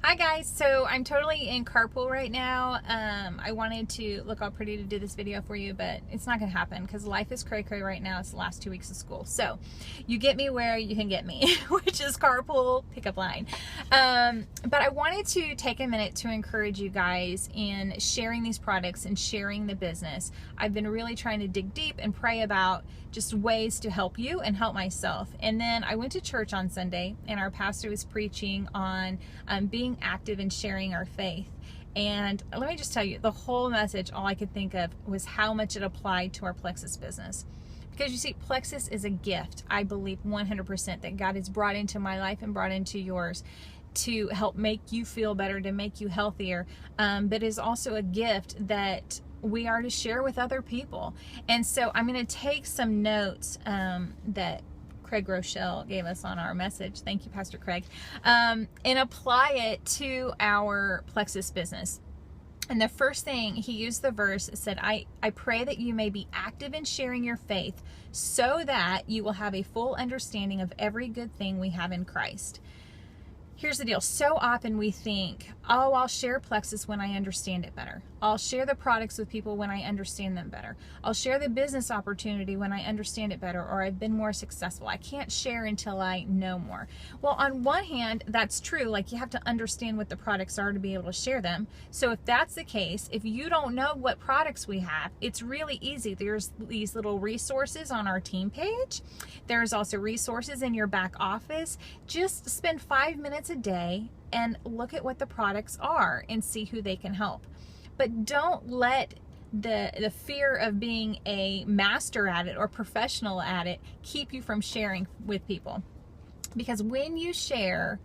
Hi guys, so I'm totally in carpool right now. I wanted to look all pretty to do this video for you, but it's not gonna happen because life is cray-cray right now. It's the last 2 weeks of school. So you get me where you can get me, which is carpool pickup line. But I wanted to take a minute to encourage you guys in sharing these products and sharing the business. I've been really trying to dig deep and pray about just ways to help you and help myself. And then I went to church on Sunday and our pastor was preaching on being active and sharing our faith. And let me just tell you, the whole message, all I could think of was how much it applied to our Plexus business. Because you see, Plexus is a gift, I believe 100%, that God has brought into my life and brought into yours to help make you feel better, to make you healthier, but is also a gift that we are to share with other people. And so I'm going to take some notes that Craig Rochelle gave us on our message. Thank you, Pastor Craig. And apply it to our Plexus business. And the first thing, he used the verse, it said, I pray that you may be active in sharing your faith so that you will have a full understanding of every good thing we have in Christ. Here's the deal. So often we think, oh, I'll share Plexus when I understand it better. I'll share the products with people when I understand them better. I'll share the business opportunity when I understand it better, or I've been more successful. I can't share until I know more. Well, on one hand, that's true. Like, you have to understand what the products are to be able to share them. So if that's the case, if you don't know what products we have, it's really easy. There's these little resources on our team page. There's also resources in your back office. Just spend 5 minutes a day and look at what the products are and see who they can help. But don't let the fear of being a master at it or professional at it keep you from sharing with people. Because when you share,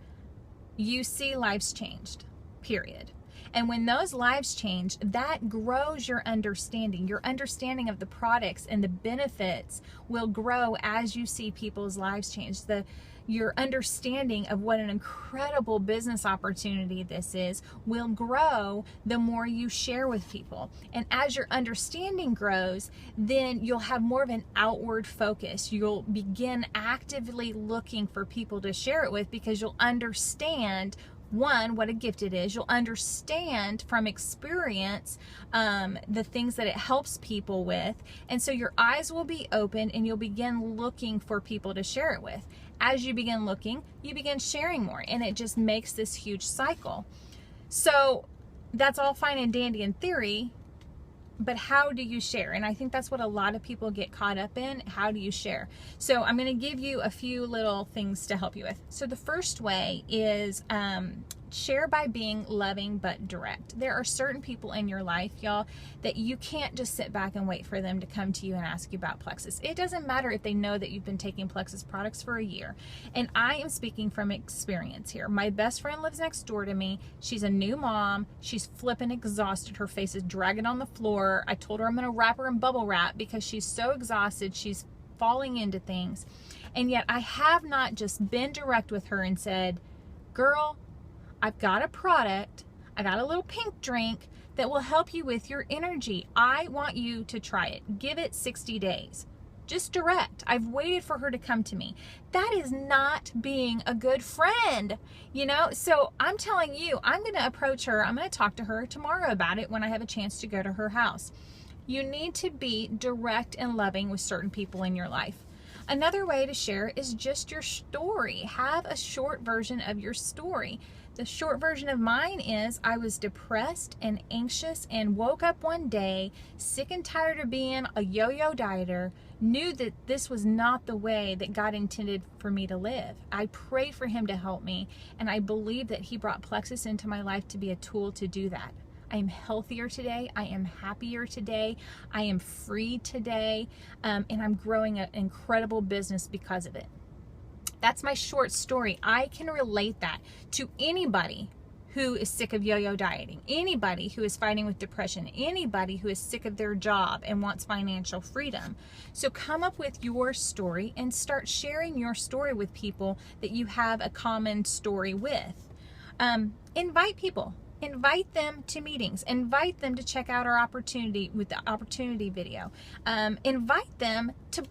you see lives changed, period. And when those lives change, that grows your understanding. Your understanding of the products and the benefits will grow as you see people's lives change. Your understanding of what an incredible business opportunity this is will grow the more you share with people. And as your understanding grows, then you'll have more of an outward focus. You'll begin actively looking for people to share it with because you'll understand, one, what a gift it is. You'll understand from experience the things that it helps people with. And so your eyes will be open and you'll begin looking for people to share it with. As you begin looking, you begin sharing more, and it just makes this huge cycle. So that's all fine and dandy in theory, but how do you share? And I think that's what a lot of people get caught up in. How do you share? So I'm going to give you a few little things to help you with. So the first way is share by being loving but direct. There are certain people in your life, y'all, that you can't just sit back and wait for them to come to you and ask you about Plexus. It doesn't matter if they know that you've been taking Plexus products for a year. And I am speaking from experience here. My best friend lives next door to me. She's a new mom. She's flipping exhausted. Her face is dragging on the floor. I told her I'm going to wrap her in bubble wrap because she's so exhausted. She's falling into things. And yet I have not just been direct with her and said, girl, I've got a product, I got a little pink drink that will help you with your energy. I want you to try it. Give it 60 days. Just direct. I've waited for her to come to me. That is not being a good friend, you know? So I'm telling you, I'm going to approach her. I'm going to talk to her tomorrow about it when I have a chance to go to her house. You need to be direct and loving with certain people in your life. Another way to share is just your story. Have a short version of your story. The short version of mine is I was depressed and anxious and woke up one day sick and tired of being a yo-yo dieter, knew that this was not the way that God intended for me to live. I prayed for him to help me, and I believe that he brought Plexus into my life to be a tool to do that. I am healthier today. I am happier today. I am free today. And I'm growing an incredible business because of it. That's my short story. I can relate that to anybody who is sick of yo-yo dieting, anybody who is fighting with depression, anybody who is sick of their job and wants financial freedom. So come up with your story and start sharing your story with people that you have a common story with. Invite people. Invite them to meetings. Invite them to check out our opportunity with the opportunity video. Invite them to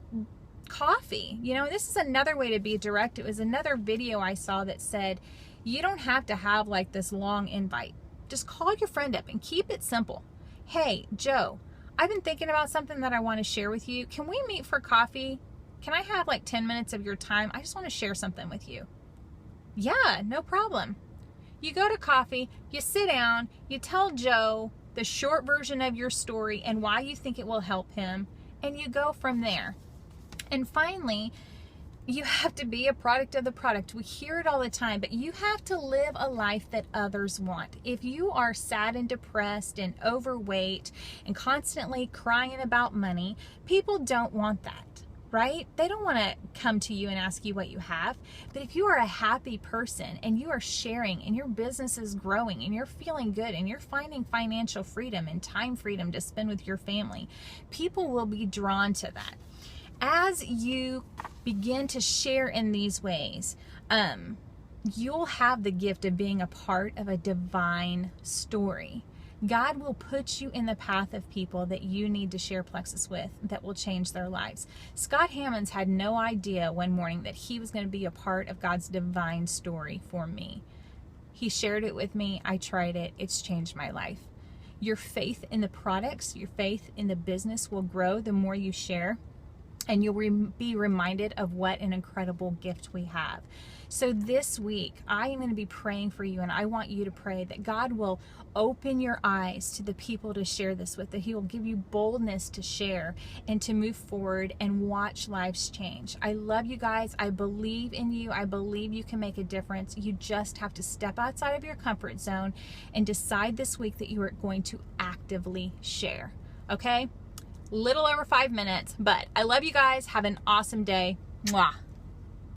coffee. You know, this is another way to be direct. It was another video I saw that said, You don't have to have like this long invite. Just call your friend up and keep it simple. Hey, Joe, I've been thinking about something that I want to share with you. Can we meet for coffee? Can I have like 10 minutes of your time? I just want to share something with you. Yeah, no problem. You go to coffee, you sit down, you tell Joe the short version of your story and why you think it will help him, and you go from there. And finally, you have to be a product of the product. We hear it all the time, but you have to live a life that others want. If you are sad and depressed and overweight and constantly crying about money, people don't want that. Right? They don't want to come to you and ask you what you have. But if you are a happy person and you are sharing and your business is growing and you're feeling good and you're finding financial freedom and time freedom to spend with your family, people will be drawn to that. As you begin to share in these ways, you'll have the gift of being a part of a divine story. God will put you in the path of people that you need to share Plexus with that will change their lives. Scott Hammonds had no idea one morning that he was going to be a part of God's divine story for me. He shared it with me. I tried it. It's changed my life. Your faith in the products, your faith in the business will grow the more you share. And you'll be reminded of what an incredible gift we have. So this week, I am going to be praying for you, and I want you to pray that God will open your eyes to the people to share this with, that He will give you boldness to share and to move forward and watch lives change. I love you guys. I believe in you. I believe you can make a difference. You just have to step outside of your comfort zone and decide this week that you are going to actively share. Okay? Little over 5 minutes, but I love you guys. Have an awesome day. Mwah.